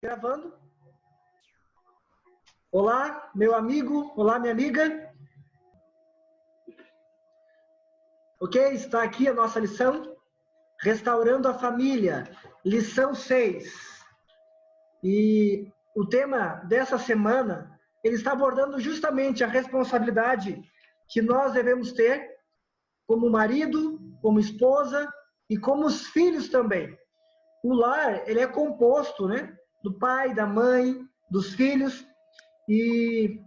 Gravando. Olá, meu amigo, olá, minha amiga. Ok, está aqui a nossa lição, Restaurando a Família, lição 6. E o tema dessa semana, ele está abordando justamente a responsabilidade que nós devemos ter como marido, como esposa e como os filhos também. O lar, ele é composto, né, do pai, da mãe, dos filhos, e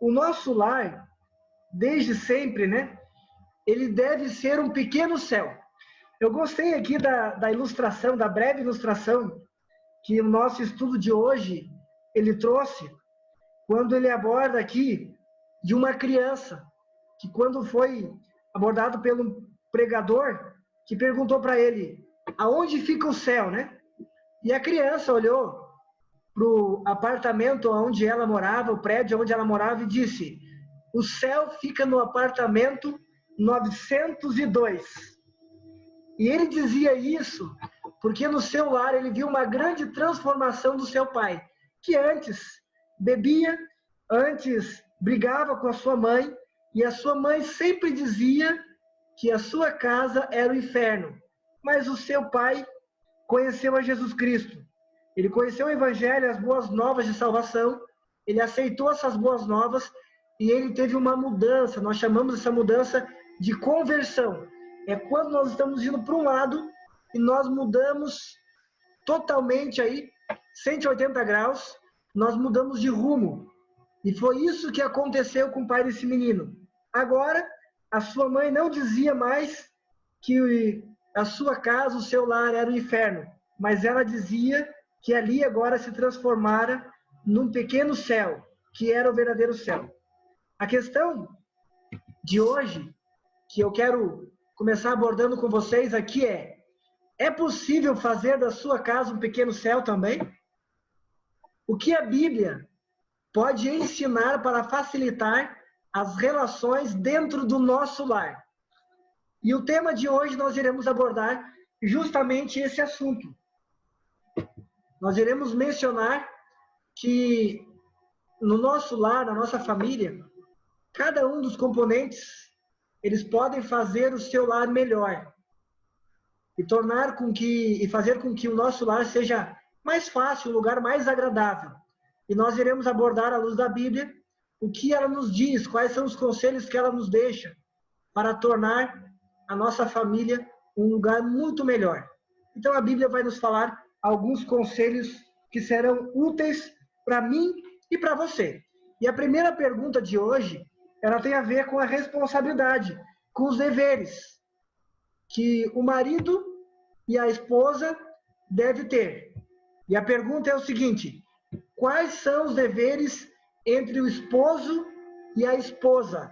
o nosso lar, desde sempre, né, ele deve ser um pequeno céu. Eu gostei aqui da ilustração, da breve ilustração que o nosso estudo de hoje, ele trouxe, quando ele aborda aqui de uma criança, que quando foi abordado pelo pregador, que perguntou para ele, aonde fica o céu, né? E a criança olhou para o apartamento onde ela morava, o prédio onde ela morava, e disse, o céu fica no apartamento 902. E ele dizia isso porque no seu lar ele viu uma grande transformação do seu pai, que antes bebia, antes brigava com a sua mãe, e a sua mãe sempre dizia que a sua casa era o inferno. Mas o seu pai conheceu a Jesus Cristo. Ele conheceu o Evangelho, as boas novas de salvação, ele aceitou essas boas novas e ele teve uma mudança. Nós chamamos essa mudança de conversão. É quando nós estamos indo para um lado e nós mudamos totalmente aí, 180 graus, nós mudamos de rumo. E foi isso que aconteceu com o pai desse menino. Agora, a sua mãe não dizia mais que a sua casa, o seu lar era o inferno, mas ela dizia que ali agora se transformara num pequeno céu, que era o verdadeiro céu. A questão de hoje, que eu quero começar abordando com vocês aqui é possível fazer da sua casa um pequeno céu também? O que a Bíblia pode ensinar para facilitar as relações dentro do nosso lar? E o tema de hoje nós iremos abordar justamente esse assunto. Nós iremos mencionar que no nosso lar, na nossa família, cada um dos componentes, eles podem fazer o seu lar melhor e fazer com que o nosso lar seja mais fácil, um lugar mais agradável. E nós iremos abordar à luz da Bíblia o que ela nos diz, quais são os conselhos que ela nos deixa para tornar a nossa família um lugar muito melhor. Então a Bíblia vai nos falar alguns conselhos que serão úteis para mim e para você. E a primeira pergunta de hoje, ela tem a ver com a responsabilidade, com os deveres que o marido e a esposa devem ter. E a pergunta é o seguinte, quais são os deveres entre o esposo e a esposa?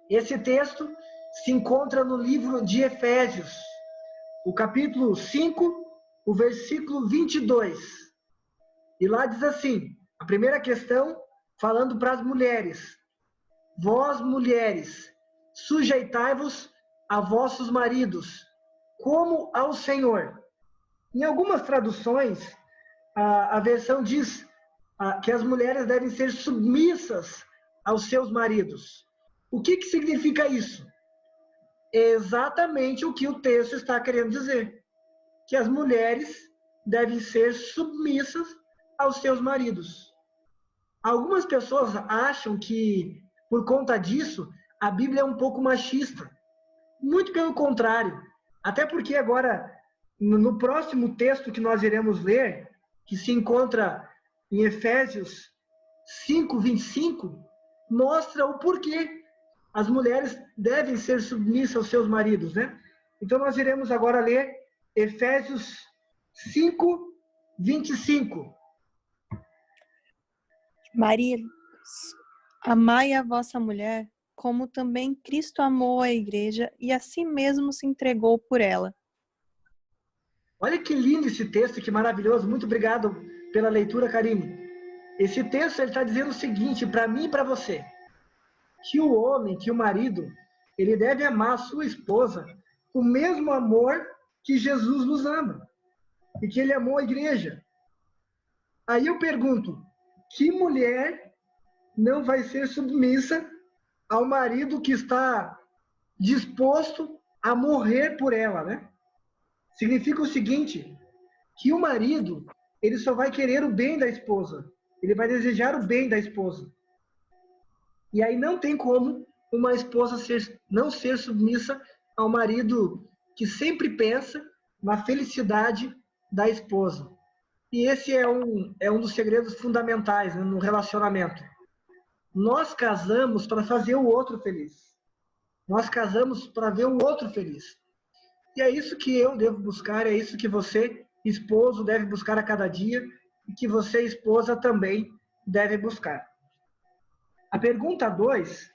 Esse texto se encontra no livro de Efésios, o capítulo 5, o versículo 22. E lá diz assim, a primeira questão, falando para as mulheres, vós mulheres, sujeitai-vos a vossos maridos, como ao Senhor. Em algumas traduções, a versão diz que as mulheres devem ser submissas aos seus maridos. O que significa isso? É exatamente o que o texto está querendo dizer, que as mulheres devem ser submissas aos seus maridos. Algumas pessoas acham que, por conta disso, a Bíblia é um pouco machista. Muito pelo contrário. Até porque agora, no próximo texto que nós iremos ler, que se encontra em Efésios 5, 25, mostra o porquê as mulheres devem ser submissas aos seus maridos, né? Então nós iremos agora ler Efésios 5, 25. Maridos, amai a vossa mulher, como também Cristo amou a igreja e a si mesmo se entregou por ela. Olha que lindo esse texto, que maravilhoso. Muito obrigado pela leitura, Karine. Esse texto está dizendo o seguinte, para mim e para você, que o homem, que o marido, ele deve amar a sua esposa com o mesmo amor que Jesus nos ama e que ele amou a igreja. Aí eu pergunto, que mulher não vai ser submissa ao marido que está disposto a morrer por ela, né? Significa o seguinte, que o marido, ele só vai querer o bem da esposa. Ele vai desejar o bem da esposa. E aí não tem como uma esposa não ser submissa ao marido que sempre pensa na felicidade da esposa. E esse é um dos segredos fundamentais, né, no relacionamento. Nós casamos para fazer o outro feliz. Nós casamos para ver o outro feliz. E é isso que eu devo buscar, é isso que você, esposo, deve buscar a cada dia e que você, esposa, também deve buscar. A pergunta 2,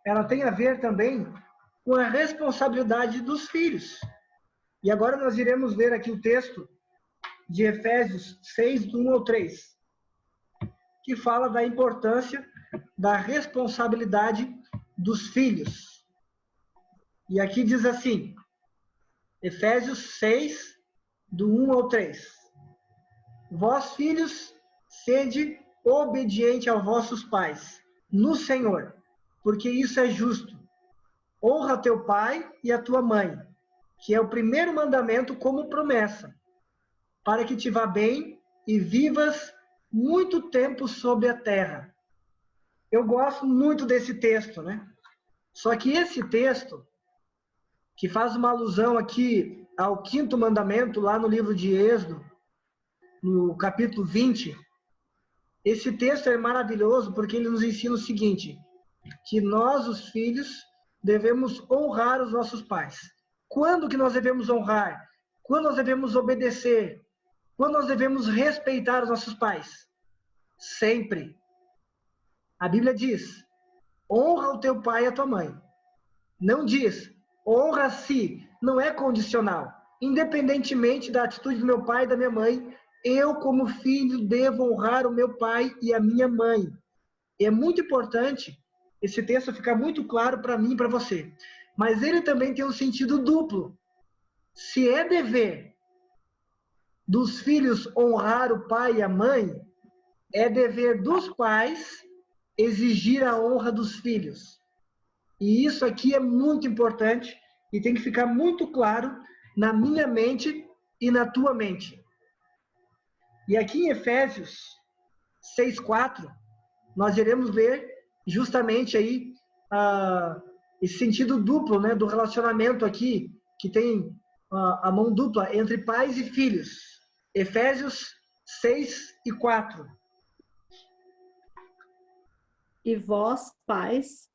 ela tem a ver também com a responsabilidade dos filhos. E agora nós iremos ver aqui o texto de Efésios 6, do 1 ao 3, que fala da importância da responsabilidade dos filhos. E aqui diz assim, Efésios 6, do 1 ao 3. Vós, filhos, sede obediente aos vossos pais, no Senhor, porque isso é justo. Honra teu pai e a tua mãe, que é o primeiro mandamento como promessa, para que te vá bem e vivas muito tempo sobre a terra. Eu gosto muito desse texto, né? Só que esse texto, que faz uma alusão aqui ao 5º mandamento, lá no livro de Êxodo, no capítulo 20, esse texto é maravilhoso porque ele nos ensina o seguinte, que nós, os filhos, devemos honrar os nossos pais. Quando que nós devemos honrar? Quando nós devemos obedecer? Quando nós devemos respeitar os nossos pais? Sempre. A Bíblia diz, honra o teu pai e a tua mãe. Não diz, honra-se, não é condicional. Independentemente da atitude do meu pai e da minha mãe, eu, como filho, devo honrar o meu pai e a minha mãe. E é muito importante esse texto ficar muito claro para mim e para você. Mas ele também tem um sentido duplo. Se é dever dos filhos honrar o pai e a mãe, é dever dos pais exigir a honra dos filhos. E isso aqui é muito importante e tem que ficar muito claro na minha mente e na tua mente. E aqui em Efésios 6:4, nós iremos ler justamente aí esse sentido duplo, né, do relacionamento aqui, que tem a mão dupla entre pais e filhos. Efésios 6:4. E vós, pais,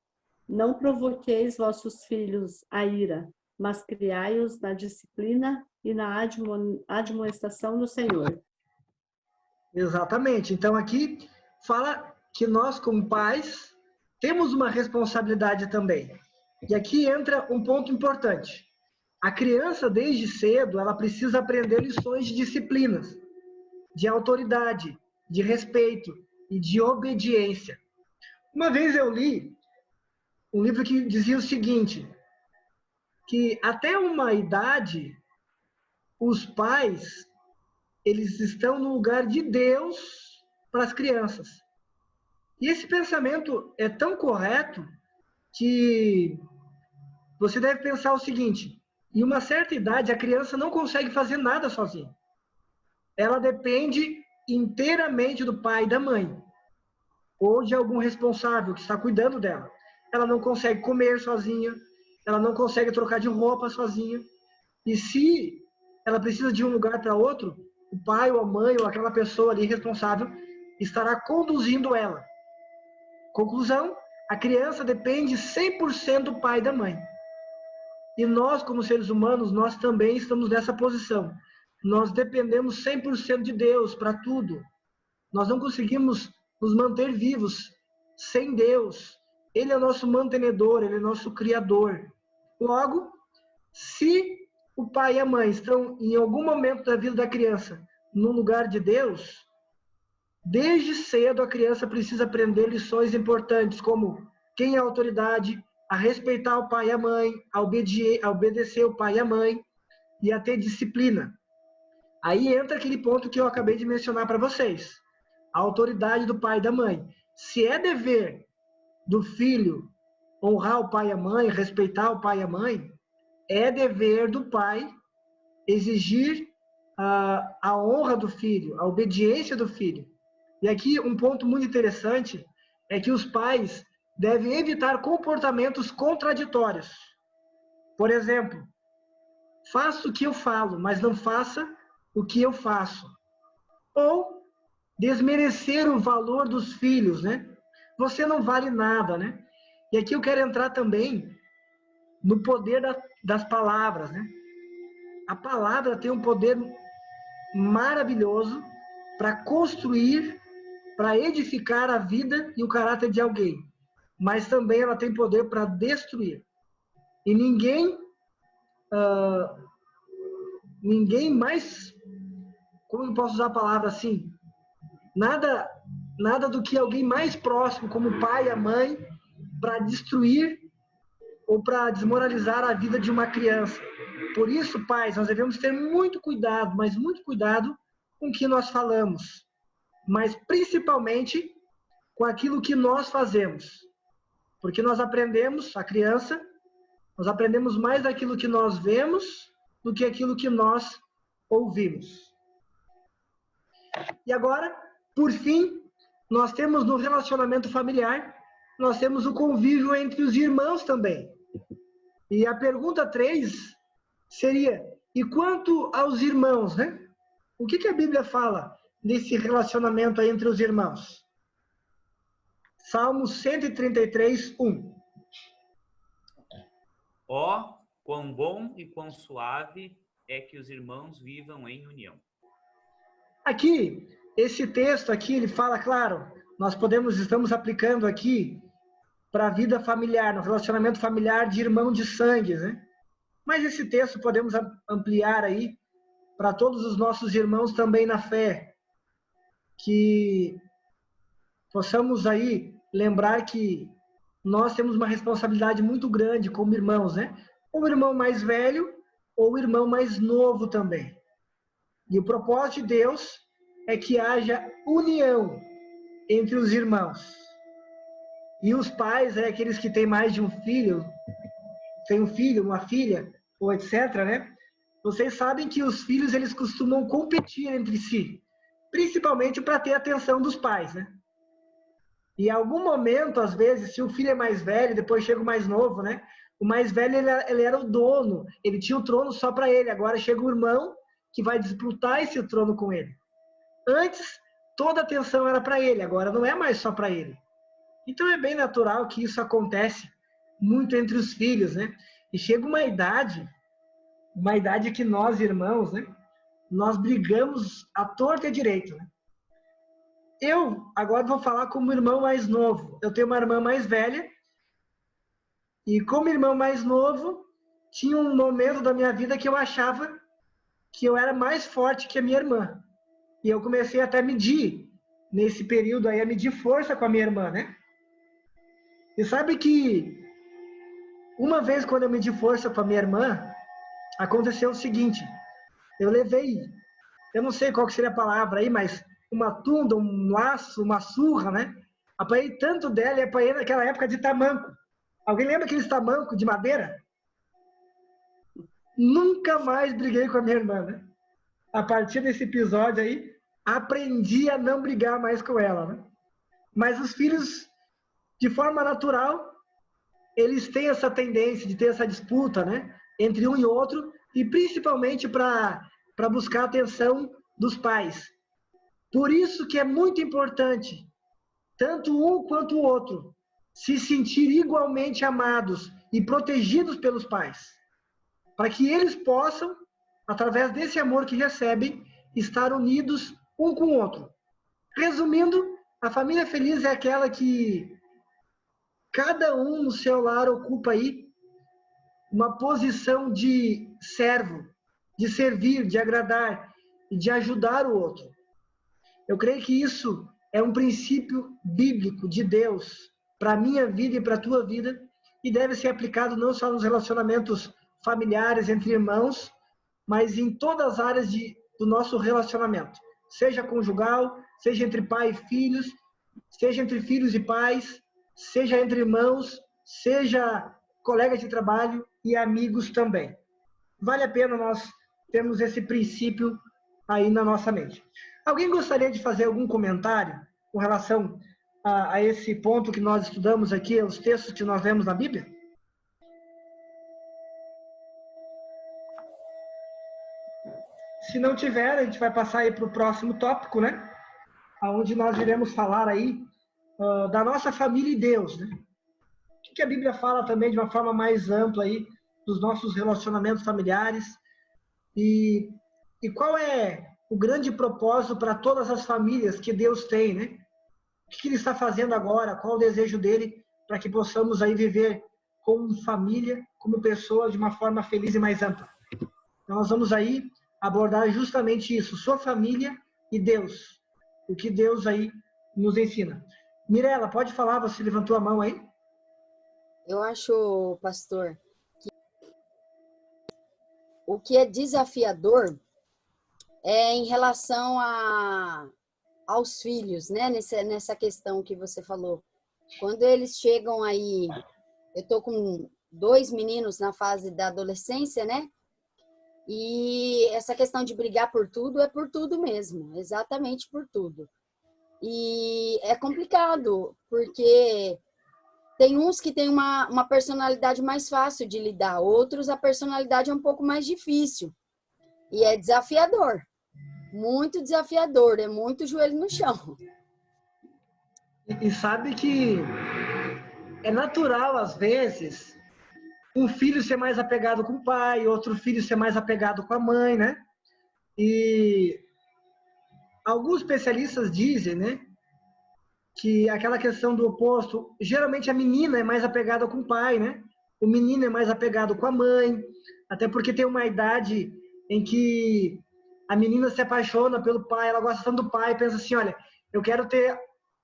não provoqueis vossos filhos a ira, mas criai-os na disciplina e na admoestação do Senhor. Exatamente. Então aqui fala que nós, como pais, temos uma responsabilidade também. E aqui entra um ponto importante. A criança, desde cedo, ela precisa aprender lições de disciplinas, de autoridade, de respeito e de obediência. Uma vez eu li um livro que dizia o seguinte, que até uma idade, os pais, eles estão no lugar de Deus para as crianças. E esse pensamento é tão correto que você deve pensar o seguinte, em uma certa idade, a criança não consegue fazer nada sozinha. Ela depende inteiramente do pai e da mãe, ou de algum responsável que está cuidando dela. Ela não consegue comer sozinha, ela não consegue trocar de roupa sozinha. E se ela precisa de um lugar para outro, o pai ou a mãe ou aquela pessoa ali responsável estará conduzindo ela. Conclusão, a criança depende 100% do pai e da mãe. E nós, como seres humanos, nós também estamos nessa posição. Nós dependemos 100% de Deus para tudo. Nós não conseguimos nos manter vivos sem Deus. Ele é o nosso mantenedor, ele é o nosso criador. Logo, se o pai e a mãe estão em algum momento da vida da criança no lugar de Deus, desde cedo a criança precisa aprender lições importantes, como quem é a autoridade, a respeitar o pai e a mãe, a obedecer o pai e a mãe e a ter disciplina. Aí entra aquele ponto que eu acabei de mencionar para vocês. a autoridade do pai e da mãe. Se é dever do filho honrar o pai e a mãe, respeitar o pai e a mãe, é dever do pai exigir a honra do filho, a obediência do filho. E aqui um ponto muito interessante é que os pais devem evitar comportamentos contraditórios. Por exemplo, faça o que eu falo, mas não faça o que eu faço. Ou desmerecer o valor dos filhos, né? Você não vale nada, né? E aqui eu quero entrar também no poder das palavras, né? A palavra tem um poder maravilhoso para construir, para edificar a vida e o caráter de alguém. Mas também ela tem poder para destruir. E ninguém mais, como eu posso usar a palavra assim, nada do que alguém mais próximo, como o pai e a mãe, para destruir ou para desmoralizar a vida de uma criança. Por isso, pais, nós devemos ter muito cuidado, mas muito cuidado com o que nós falamos, mas principalmente com aquilo que nós fazemos. Porque nós aprendemos, a criança, nós aprendemos mais daquilo que nós vemos do que aquilo que nós ouvimos. E agora, por fim, nós temos no relacionamento familiar, nós temos o convívio entre os irmãos também. E a pergunta 3 seria, e quanto aos irmãos, né? O que a Bíblia fala desse relacionamento entre os irmãos? Salmo 133, 1. Ó, quão bom e quão suave é que os irmãos vivam em união. Aqui, esse texto aqui, ele fala, claro, estamos aplicando aqui para a vida familiar, no relacionamento familiar de irmão de sangue, né? Mas esse texto podemos ampliar aí para todos os nossos irmãos também na fé, que possamos aí lembrar que nós temos uma responsabilidade muito grande como irmãos, né? Ou o irmão mais velho, ou o irmão mais novo também. E o propósito de Deus é que haja união entre os irmãos. E os pais, aqueles que têm mais de um filho, tem um filho, uma filha, ou etc., né? Vocês sabem que os filhos, eles costumam competir entre si, principalmente para ter a atenção dos pais, né? E em algum momento, às vezes, se o filho é mais velho, depois chega o mais novo, né? O mais velho, ele era o dono, ele tinha o trono só para ele. Agora chega o irmão que vai disputar esse trono com ele. Antes, toda a atenção era para ele, agora não é mais só para ele. Então é bem natural que isso acontece muito entre os filhos, né? E chega uma idade que nós, irmãos, né? Nós brigamos à torta e à direita, né? Eu agora vou falar como irmão mais novo. Eu tenho uma irmã mais velha e como irmão mais novo, tinha um momento da minha vida que eu achava que eu era mais forte que a minha irmã. E eu comecei até a medir, nesse período aí, a medir força com a minha irmã, né? E sabe que uma vez quando eu medi força com a minha irmã, aconteceu o seguinte, eu levei, eu não sei qual que seria a palavra aí, mas uma tunda, um laço, uma surra, né? Apanhei tanto dela e apanhei naquela época de tamanco. Alguém lembra aqueles tamanco de madeira? Nunca mais briguei com a minha irmã, né? A partir desse episódio aí, aprendi a não brigar mais com ela, né? Mas os filhos, de forma natural, eles têm essa tendência de ter essa disputa, né? Entre um e outro, e principalmente para buscar a atenção dos pais. Por isso que é muito importante, tanto um quanto o outro, se sentir igualmente amados e protegidos pelos pais, para que eles possam, através desse amor que recebem, estar unidos um com o outro. Resumindo, a família feliz é aquela que cada um no seu lar ocupa aí uma posição de servo, de servir, de agradar e de ajudar o outro. Eu creio que isso é um princípio bíblico de Deus para a minha vida e para a tua vida e deve ser aplicado não só nos relacionamentos familiares entre irmãos, mas em todas as áreas do nosso relacionamento, seja conjugal, seja entre pai e filhos, seja entre filhos e pais, seja entre irmãos, seja colegas de trabalho e amigos também. Vale a pena nós termos esse princípio aí na nossa mente. Alguém gostaria de fazer algum comentário com relação a esse ponto que nós estudamos aqui, os textos que nós lemos na Bíblia? Se não tiver, a gente vai passar aí para o próximo tópico, né? Onde nós iremos falar aí da nossa família e Deus, né? O que a Bíblia fala também de uma forma mais ampla aí dos nossos relacionamentos familiares e qual é o grande propósito para todas as famílias que Deus tem, né? O que Ele está fazendo agora? Qual o desejo dele para que possamos aí viver como família, como pessoas de uma forma feliz e mais ampla? Então, nós vamos aí abordar justamente isso, sua família e Deus. O que Deus aí nos ensina. Mirela, pode falar, você levantou a mão aí? Eu acho, pastor, que o que é desafiador é em relação aos filhos, né? Nessa questão que você falou. Quando eles chegam aí, eu tô com 2 meninos na fase da adolescência, né? E essa questão de brigar por tudo é por tudo mesmo, exatamente por tudo. E é complicado, porque tem uns que têm uma personalidade mais fácil de lidar, outros a personalidade é um pouco mais difícil. E é desafiador, muito desafiador, é muito joelho no chão. E sabe que é natural, às vezes, um filho ser mais apegado com o pai, outro filho ser mais apegado com a mãe, né? E alguns especialistas dizem, né, que aquela questão do oposto, geralmente a menina é mais apegada com o pai, né? O menino é mais apegado com a mãe, até porque tem uma idade em que a menina se apaixona pelo pai, ela gosta tanto do pai, pensa assim, olha, eu quero ter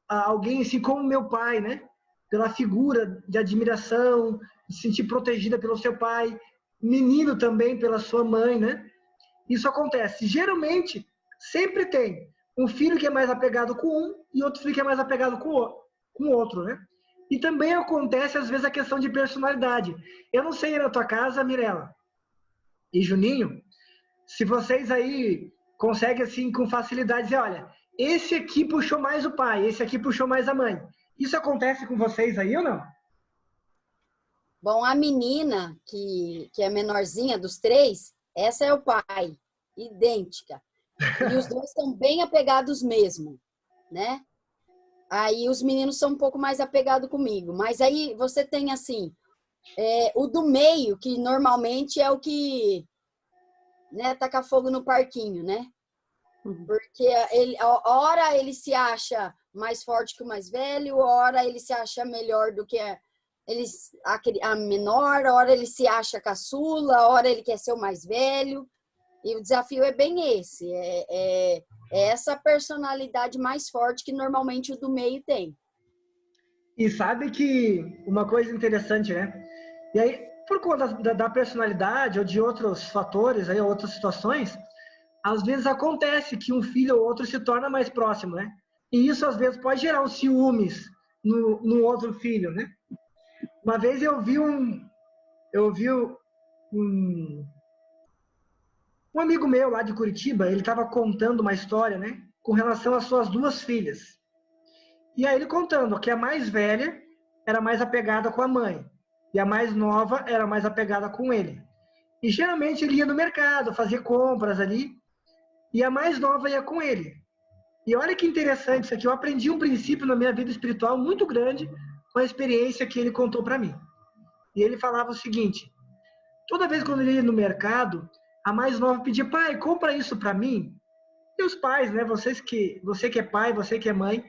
alguém assim como meu pai, né? Pela figura de admiração, de se sentir protegida pelo seu pai, menino também pela sua mãe, né? Isso acontece. Geralmente, sempre tem um filho que é mais apegado com um e outro filho que é mais apegado com o outro, né? E também acontece, às vezes, a questão de personalidade. Eu não sei na tua casa, Mirela e Juninho, se vocês aí conseguem, assim, com facilidade dizer, olha, esse aqui puxou mais o pai, esse aqui puxou mais a mãe. Isso acontece com vocês aí ou não? Bom, a menina, que é a menorzinha dos 3, essa é o pai, idêntica. E os dois são bem apegados mesmo, né? Aí os meninos são um pouco mais apegados comigo. Mas aí você tem, assim, o do meio, que normalmente é o que, né, taca fogo no parquinho, né? Porque ora ele se acha mais forte que o mais velho, ora ele se acha melhor do que a menor, ora ele se acha caçula, ora ele quer ser o mais velho. E o desafio é bem esse, é essa personalidade mais forte que normalmente o do meio tem. E sabe que uma coisa interessante, né? E aí, por conta da personalidade ou de outros fatores, aí, outras situações, às vezes acontece que um filho ou outro se torna mais próximo, né? E isso, às vezes, pode gerar um ciúmes no outro filho, né? Uma vez eu vi um amigo meu lá de Curitiba, ele estava contando uma história, né? Com relação às suas 2 filhas. E aí ele contando que a mais velha era mais apegada com a mãe e a mais nova era mais apegada com ele. E geralmente ele ia no mercado, fazia compras ali, e a mais nova ia com ele. E olha que interessante isso aqui, eu aprendi um princípio na minha vida espiritual muito grande com a experiência que ele contou para mim. E ele falava o seguinte, toda vez quando ele ia no mercado, a mais nova pedia, pai, compra isso para mim. E os pais, né, você que é pai, você que é mãe,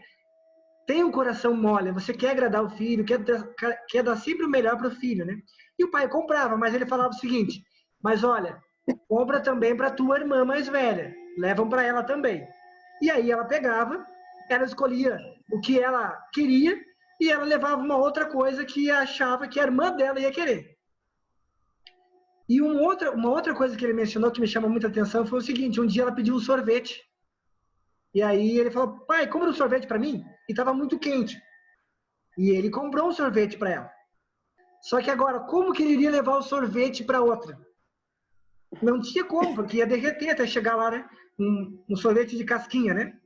tem um coração mole, você quer agradar o filho, quer dar sempre o melhor para o filho, né? E o pai comprava, mas ele falava o seguinte, mas olha, compra também para tua irmã mais velha, levam para ela também. E aí ela pegava, ela escolhia o que ela queria e ela levava uma outra coisa que achava que a irmã dela ia querer. E uma outra coisa que ele mencionou que me chamou muita atenção foi o seguinte, um dia ela pediu um sorvete. E aí ele falou, pai, compra um sorvete para mim? E estava muito quente. E ele comprou um sorvete para ela. Só que agora, como que ele iria levar o sorvete para outra? Não tinha como, porque ia derreter até chegar lá, né? Um sorvete de casquinha, né?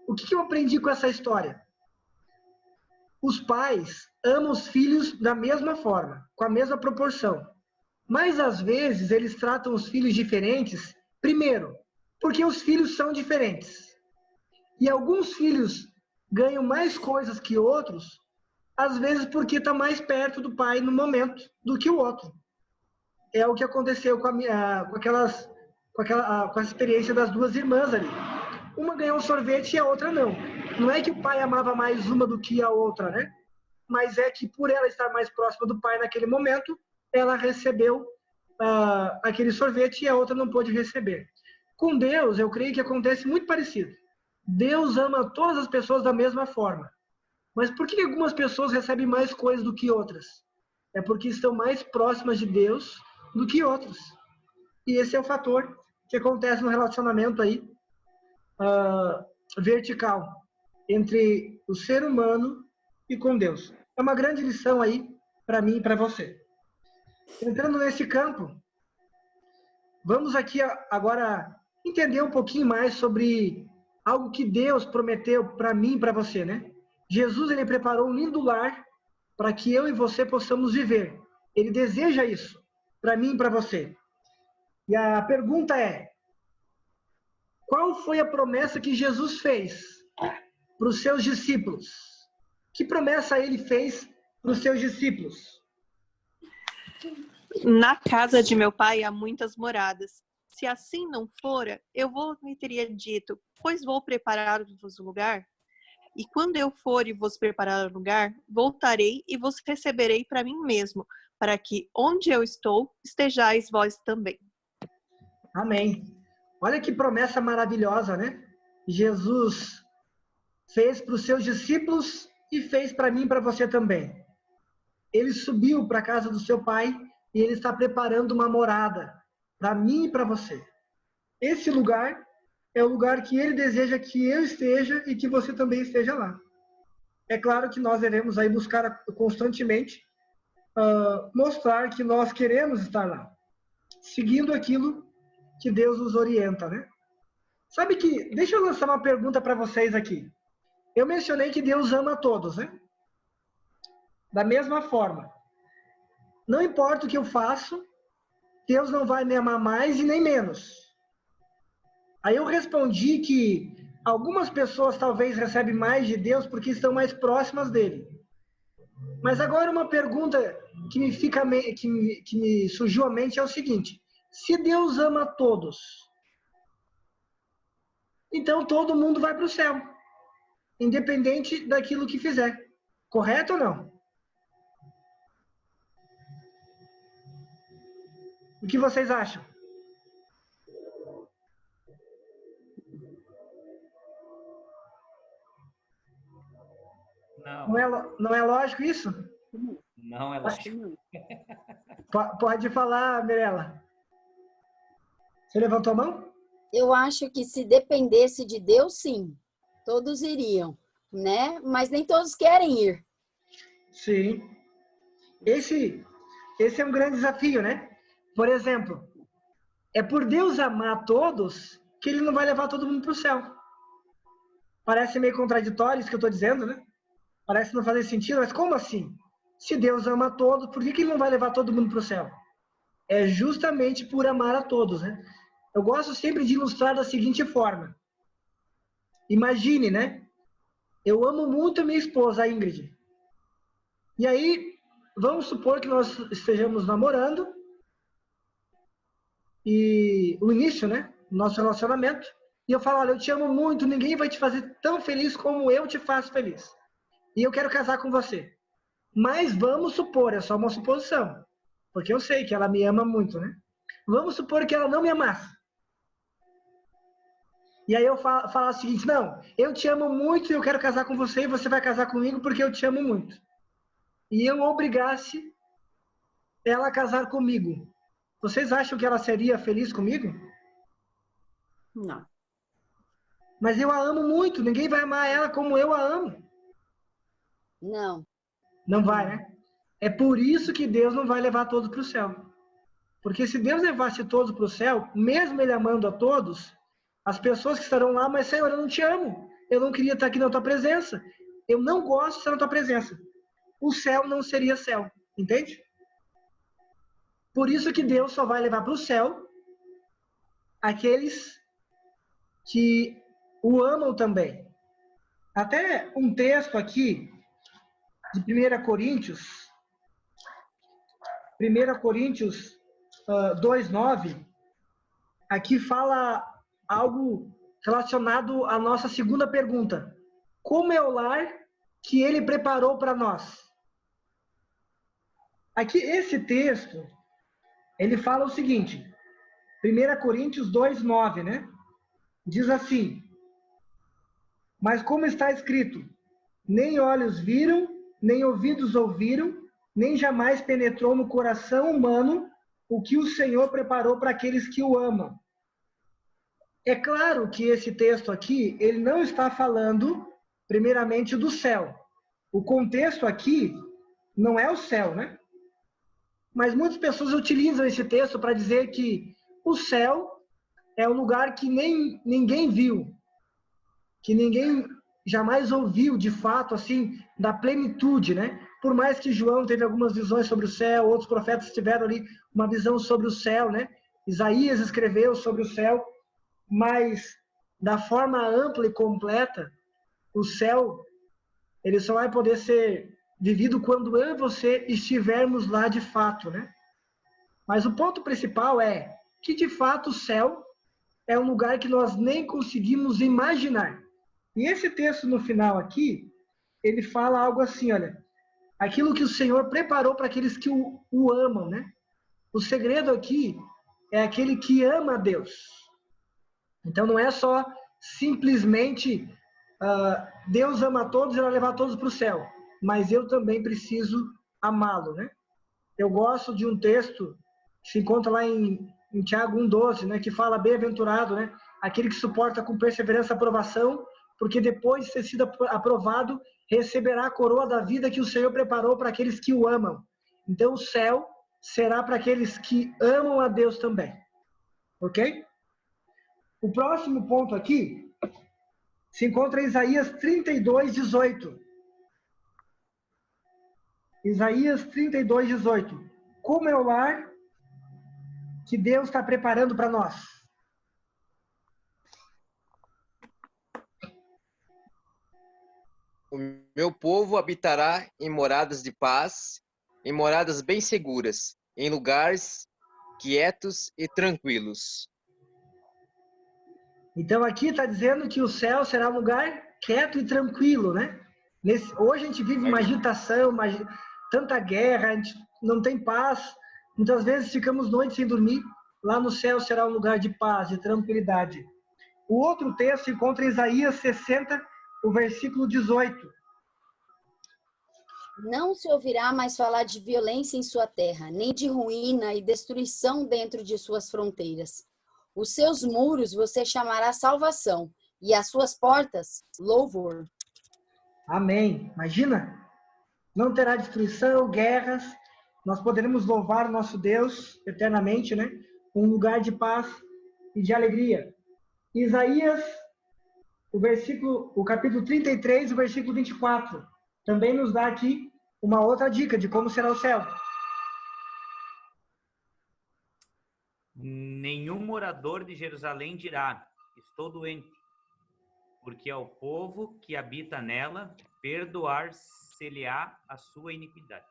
O que eu aprendi com essa história? Os pais amam os filhos da mesma forma, com a mesma proporção. Mas, às vezes, eles tratam os filhos diferentes, primeiro, porque os filhos são diferentes. E alguns filhos ganham mais coisas que outros, às vezes porque está mais perto do pai no momento do que o outro. É o que aconteceu com a experiência das duas irmãs ali. Uma ganhou um sorvete e a outra não. Não é que o pai amava mais uma do que a outra, né? Mas é que por ela estar mais próxima do pai naquele momento, ela recebeu aquele sorvete e a outra não pôde receber. Com Deus, eu creio que acontece muito parecido. Deus ama todas as pessoas da mesma forma. Mas por que algumas pessoas recebem mais coisas do que outras? É porque estão mais próximas de Deus do que outras. E esse é o fator que acontece no relacionamento aí vertical entre o ser humano e com Deus. É uma grande lição aí para mim e para você. Entrando nesse campo, vamos aqui agora entender um pouquinho mais sobre algo que Deus prometeu para mim e para você, né? Jesus, ele preparou um lindo lar para que eu e você possamos viver. Ele deseja isso para mim e para você. E a pergunta é: qual foi a promessa que Jesus fez para os seus discípulos? Que promessa ele fez para os seus discípulos? Na casa de meu pai há muitas moradas. Se assim não fora, eu me teria dito, pois vou preparar-vos o lugar. E quando eu for e vos preparar o lugar, voltarei e vos receberei para mim mesmo, para que onde eu estou, estejais vós também. Amém. Olha que promessa maravilhosa, né? Jesus fez para os seus discípulos e fez para mim e para você também. Ele subiu para a casa do seu pai e ele está preparando uma morada para mim e para você. Esse lugar é o lugar que ele deseja que eu esteja e que você também esteja lá. É claro que nós devemos aí buscar constantemente mostrar que nós queremos estar lá, seguindo aquilo que Deus nos orienta, né? Sabe que, deixa eu lançar uma pergunta para vocês aqui. Eu mencionei que Deus ama a todos, né? Da mesma forma. Não importa o que eu faço, Deus não vai me amar mais e nem menos. Aí eu respondi que algumas pessoas talvez recebem mais de Deus porque estão mais próximas dele. Mas agora uma pergunta que me surgiu à mente é o seguinte: se Deus ama todos, então todo mundo vai para o céu, independente daquilo que fizer. Correto ou não? O que vocês acham? Não é lógico isso? Não é lógico. Pode falar, Mirela. Você levantou a mão? Eu acho que se dependesse de Deus, sim, todos iriam, né? Mas nem todos querem ir. Sim. Esse é um grande desafio, né? Por exemplo, é por Deus amar todos que ele não vai levar todo mundo para o céu. Parece meio contraditório isso que eu estou dizendo, né? Parece não fazer sentido, mas como assim? Se Deus ama todos, por que ele não vai levar todo mundo para o céu? É justamente por amar a todos, né? Eu gosto sempre de ilustrar da seguinte forma. Imagine, né? Eu amo muito a minha esposa, a Ingrid. E aí, vamos supor que nós estejamos namorando e o início, né? Nosso relacionamento. E eu falo, olha, eu te amo muito, ninguém vai te fazer tão feliz como eu te faço feliz. E eu quero casar com você. Mas vamos supor, é só uma suposição. Porque eu sei que ela me ama muito, né? Vamos supor que ela não me amasse. E aí eu falo o seguinte, não, eu te amo muito e eu quero casar com você e você vai casar comigo porque eu te amo muito. E eu obrigasse ela a casar comigo. Vocês acham que ela seria feliz comigo? Não. mas eu a amo muito, ninguém vai amar ela como eu a amo. Não. Não vai, né? É por isso que Deus não vai levar todos para o céu. Porque se Deus levasse todos para o céu, mesmo Ele amando a todos, as pessoas que estarão lá, mas Senhor, eu não te amo. Eu não queria estar aqui na tua presença. Eu não gosto de estar na tua presença. O céu não seria céu, entende? Por isso que Deus só vai levar para o céu aqueles que o amam também. Até um texto aqui de 1 Coríntios 2:9, aqui fala algo relacionado à nossa segunda pergunta. Como é o lar que ele preparou para nós? Aqui, esse texto, ele fala o seguinte, 1 Coríntios 2:9, né? Diz assim, mas como está escrito, nem olhos viram, nem ouvidos ouviram, nem jamais penetrou no coração humano o que o Senhor preparou para aqueles que o amam. É claro que esse texto aqui, ele não está falando, primeiramente, do céu. O contexto aqui não é o céu, né? Mas muitas pessoas utilizam esse texto para dizer que o céu é um lugar que ninguém viu, que ninguém jamais ouviu de fato, assim, da plenitude, né? Por mais que João teve algumas visões sobre o céu, outros profetas tiveram ali uma visão sobre o céu, né? Isaías escreveu sobre o céu, mas da forma ampla e completa, o céu, ele só vai poder ser vivido quando eu e você estivermos lá de fato, né? Mas o ponto principal é que, de fato, o céu é um lugar que nós nem conseguimos imaginar. E esse texto no final aqui, ele fala algo assim, olha, aquilo que o Senhor preparou para aqueles que o amam, né? O segredo aqui é aquele que ama a Deus. Então não é só simplesmente Deus ama a todos e vai levar todos para o céu, mas eu também preciso amá-lo, né? Eu gosto de um texto que se encontra lá em Tiago 1:12, né, que fala bem-aventurado, né, aquele que suporta com perseverança a aprovação, porque depois de ter sido aprovado, receberá a coroa da vida que o Senhor preparou para aqueles que o amam. Então o céu será para aqueles que amam a Deus também. Ok? O próximo ponto aqui se encontra em Isaías 32:18. Isaías 32:18. Como é o lar que Deus está preparando para nós? O meu povo habitará em moradas de paz, em moradas bem seguras, em lugares quietos e tranquilos. Então aqui está dizendo que o céu será um lugar quieto e tranquilo, né? Hoje a gente vive uma agitação, tanta guerra, a gente não tem paz. Muitas vezes ficamos noites sem dormir. Lá no céu será um lugar de paz, de tranquilidade. O outro texto se encontra em Isaías 60, o versículo 18. Não se ouvirá mais falar de violência em sua terra, nem de ruína e destruição dentro de suas fronteiras. Os seus muros você chamará salvação, e as suas portas, louvor. Amém. Imagina, não terá destruição, guerras. Nós poderemos louvar o nosso Deus eternamente, né? Um lugar de paz e de alegria. Isaías, o capítulo 33, o versículo 24, também nos dá aqui uma outra dica de como será o céu. Nenhum morador de Jerusalém dirá, estou doente, porque ao povo que habita nela perdoar-se-lhe-á a sua iniquidade.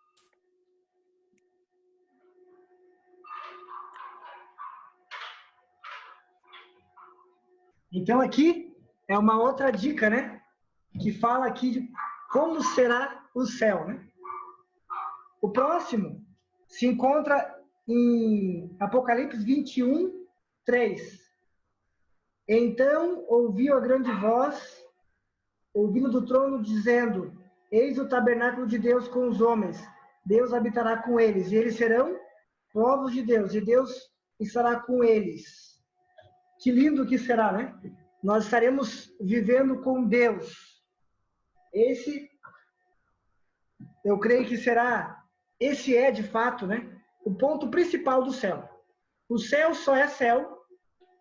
Então aqui é uma outra dica, né? Que fala aqui de como será o céu, né? O próximo se encontra em Apocalipse 21:3. Então ouviu a grande voz, ouvindo do trono, dizendo, eis o tabernáculo de Deus com os homens, Deus habitará com eles, e eles serão povos de Deus, e Deus estará com eles. Que lindo que será, né? nós estaremos vivendo com Deus. Esse, eu creio que esse é de fato, né, o ponto principal do céu. O céu só é céu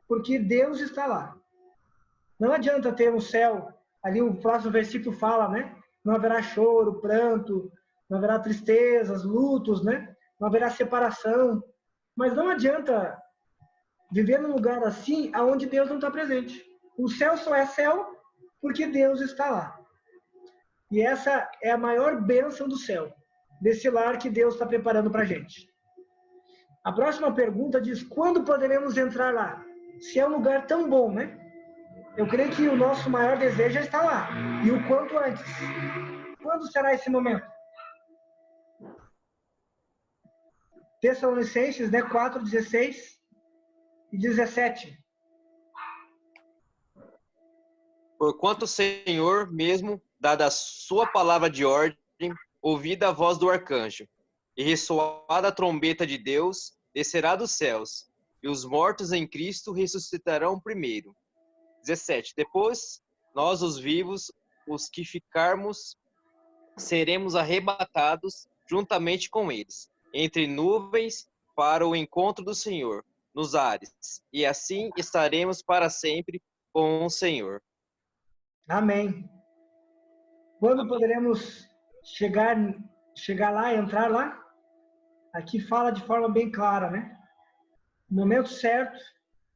porque Deus está lá. Não adianta ter um céu, ali o próximo versículo fala, né? Não haverá choro, pranto, não haverá tristezas, lutos, né? Não haverá separação. Mas não adianta viver num lugar assim, aonde Deus não está presente. O céu só é céu porque Deus está lá. E essa é a maior bênção do céu, desse lar que Deus está preparando para a gente. A próxima pergunta diz, quando poderemos entrar lá? Se é um lugar tão bom, né? Eu creio que o nosso maior desejo é estar lá. E o quanto antes. Quando será esse momento? Tessalonicenses, né? 4, 16 e 17. Porquanto o Senhor mesmo, dada a sua palavra de ordem, ouvida a voz do arcanjo, e ressoada a trombeta de Deus, descerá dos céus, e os mortos em Cristo ressuscitarão primeiro. 17. Depois, nós, os vivos, os que ficarmos, seremos arrebatados juntamente com eles, entre nuvens, para o encontro do Senhor, nos ares, e assim estaremos para sempre com o Senhor. Amém. Quando poderemos chegar lá, entrar lá? Aqui fala de forma bem clara, né? No momento certo,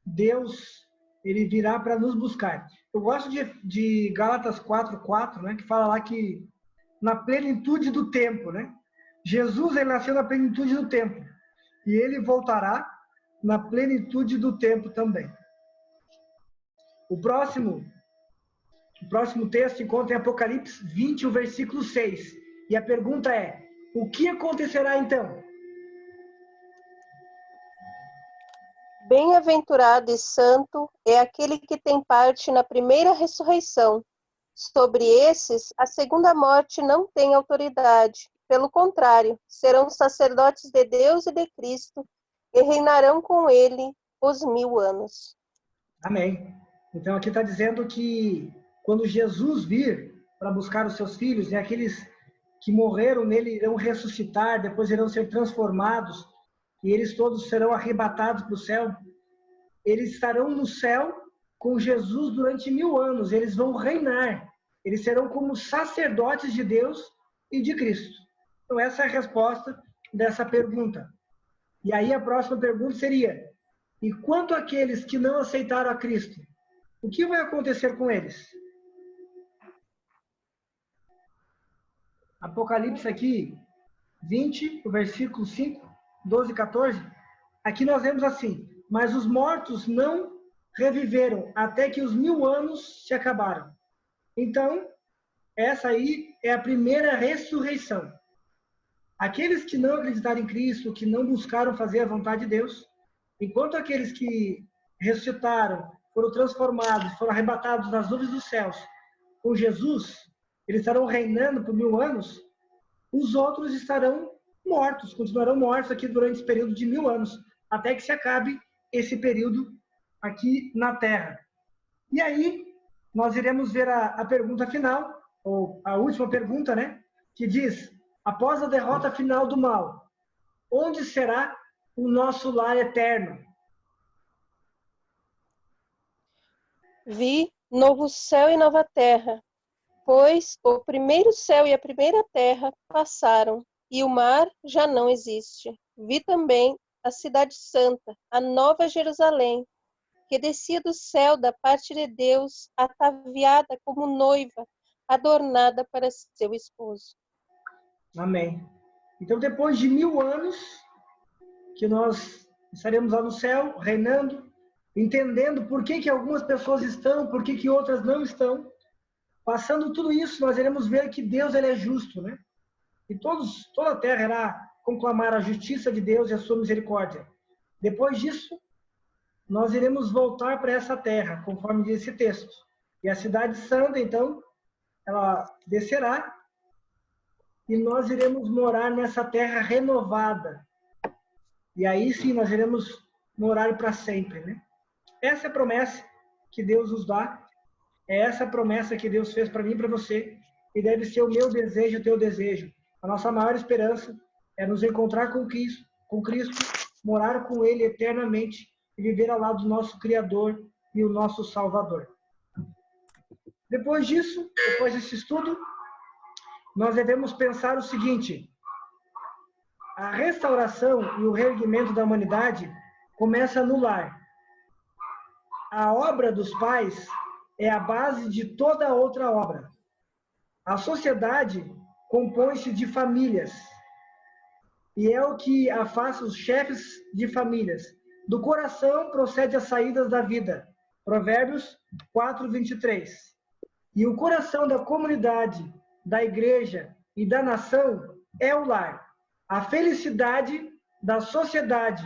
Deus, ele virá para nos buscar. Eu gosto de Gálatas 4:4, né? Que fala lá que na plenitude do tempo, né? Jesus, ele nasceu na plenitude do tempo. E ele voltará na plenitude do tempo também. O próximo texto encontra em Apocalipse 20, o versículo 6. E a pergunta é, o que acontecerá então? Bem-aventurado e santo é aquele que tem parte na primeira ressurreição. Sobre esses, a segunda morte não tem autoridade. Pelo contrário, serão sacerdotes de Deus e de Cristo e reinarão com ele os 1000 anos. Amém. Então aqui está dizendo que quando Jesus vir para buscar os seus filhos, e aqueles que morreram nele irão ressuscitar, depois irão ser transformados, e eles todos serão arrebatados para o céu. Eles estarão no céu com Jesus durante 1000 anos. Eles vão reinar. Eles serão como sacerdotes de Deus e de Cristo. Então essa é a resposta dessa pergunta. E aí a próxima pergunta seria, e quanto àqueles que não aceitaram a Cristo? O que vai acontecer com eles? Apocalipse aqui, 20, o versículo 5, 12 e 14. Aqui nós vemos assim, mas os mortos não reviveram até que os 1000 anos se acabaram. Então, essa aí é a primeira ressurreição. Aqueles que não acreditaram em Cristo, que não buscaram fazer a vontade de Deus, enquanto aqueles que ressuscitaram, foram transformados, foram arrebatados nas nuvens dos céus com Jesus, eles estarão reinando por 1000 anos, os outros estarão mortos, continuarão mortos aqui durante esse período de 1000 anos, até que se acabe esse período aqui na Terra. E aí, nós iremos ver a pergunta final, ou a última pergunta, né? Que diz, após a derrota final do mal, onde será o nosso lar eterno? Vi novo céu e nova terra, pois o primeiro céu e a primeira terra passaram, e o mar já não existe. Vi também a cidade santa, a nova Jerusalém, que descia do céu da parte de Deus, ataviada como noiva, adornada para seu esposo. Amém. Então, depois de 1000 anos, que nós estaremos lá no céu, reinando, entendendo por que algumas pessoas estão, por que outras não estão. Passando tudo isso, nós iremos ver que Deus, ele é justo, né? E toda a terra irá conclamar a justiça de Deus e a sua misericórdia. Depois disso, nós iremos voltar para essa terra, conforme diz esse texto. E a cidade santa, então, ela descerá e nós iremos morar nessa terra renovada. E aí sim, nós iremos morar para sempre, né? Essa é a promessa que Deus nos dá É essa promessa que Deus fez para mim e para você, e deve ser o meu desejo, o teu desejo. A nossa maior esperança é nos encontrar com Cristo, morar com Ele eternamente e viver ao lado do nosso Criador e o nosso Salvador. Depois disso, depois desse estudo, nós devemos pensar o seguinte: a restauração e o reerguimento da humanidade começa no lar. A obra dos pais é a base de toda outra obra. A sociedade compõe-se de famílias e é o que afasta os chefes de famílias. Do coração procede as saídas da vida. Provérbios 4:23. E o coração da comunidade, da igreja e da nação é o lar. A felicidade da sociedade,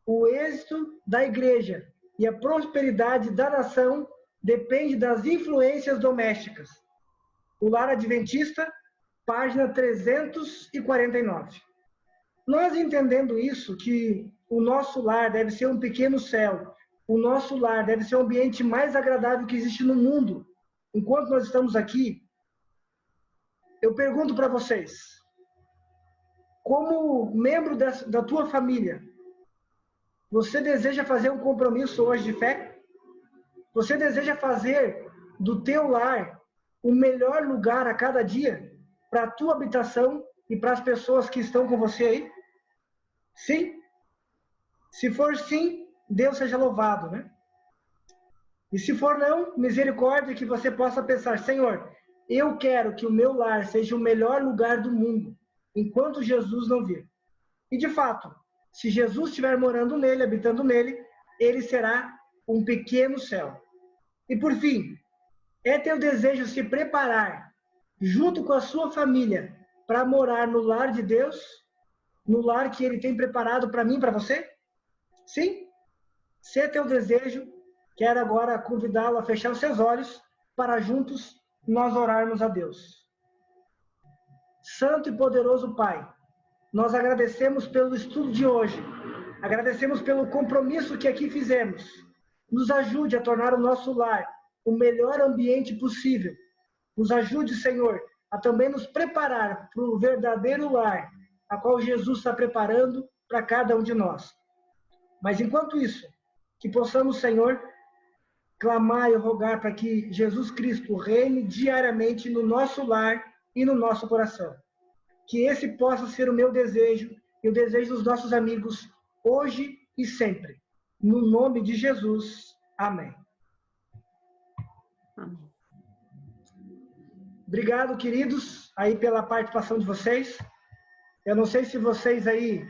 o êxito da igreja e a prosperidade da nação depende das influências domésticas. O Lar Adventista, página 349. Nós entendendo isso, que o nosso lar deve ser um pequeno céu, o nosso lar deve ser o ambiente mais agradável que existe no mundo. Enquanto nós estamos aqui, eu pergunto para vocês, como membro da tua família, você deseja fazer um compromisso hoje de fé? Você deseja fazer do teu lar o melhor lugar a cada dia para a tua habitação e para as pessoas que estão com você aí? Sim? Se for sim, Deus seja louvado, né? E se for não, misericórdia, que você possa pensar: Senhor, eu quero que o meu lar seja o melhor lugar do mundo, enquanto Jesus não vir. E de fato, se Jesus estiver morando nele, habitando nele, ele será um pequeno céu. E por fim, é teu desejo se preparar, junto com a sua família, para morar no lar de Deus, no lar que Ele tem preparado para mim e para você? Sim? Se é teu desejo, quero agora convidá-lo a fechar os seus olhos para juntos nós orarmos a Deus. Santo e poderoso Pai, nós agradecemos pelo estudo de hoje, agradecemos pelo compromisso que aqui fizemos. Nos ajude a tornar o nosso lar o melhor ambiente possível. Nos ajude, Senhor, a também nos preparar para o verdadeiro lar, a qual Jesus está preparando para cada um de nós. Mas enquanto isso, que possamos, Senhor, clamar e rogar para que Jesus Cristo reine diariamente no nosso lar e no nosso coração. Que esse possa ser o meu desejo e o desejo dos nossos amigos hoje e sempre. No nome de Jesus. Amém. Amém. Obrigado, queridos, aí pela participação de vocês. Eu não sei se vocês aí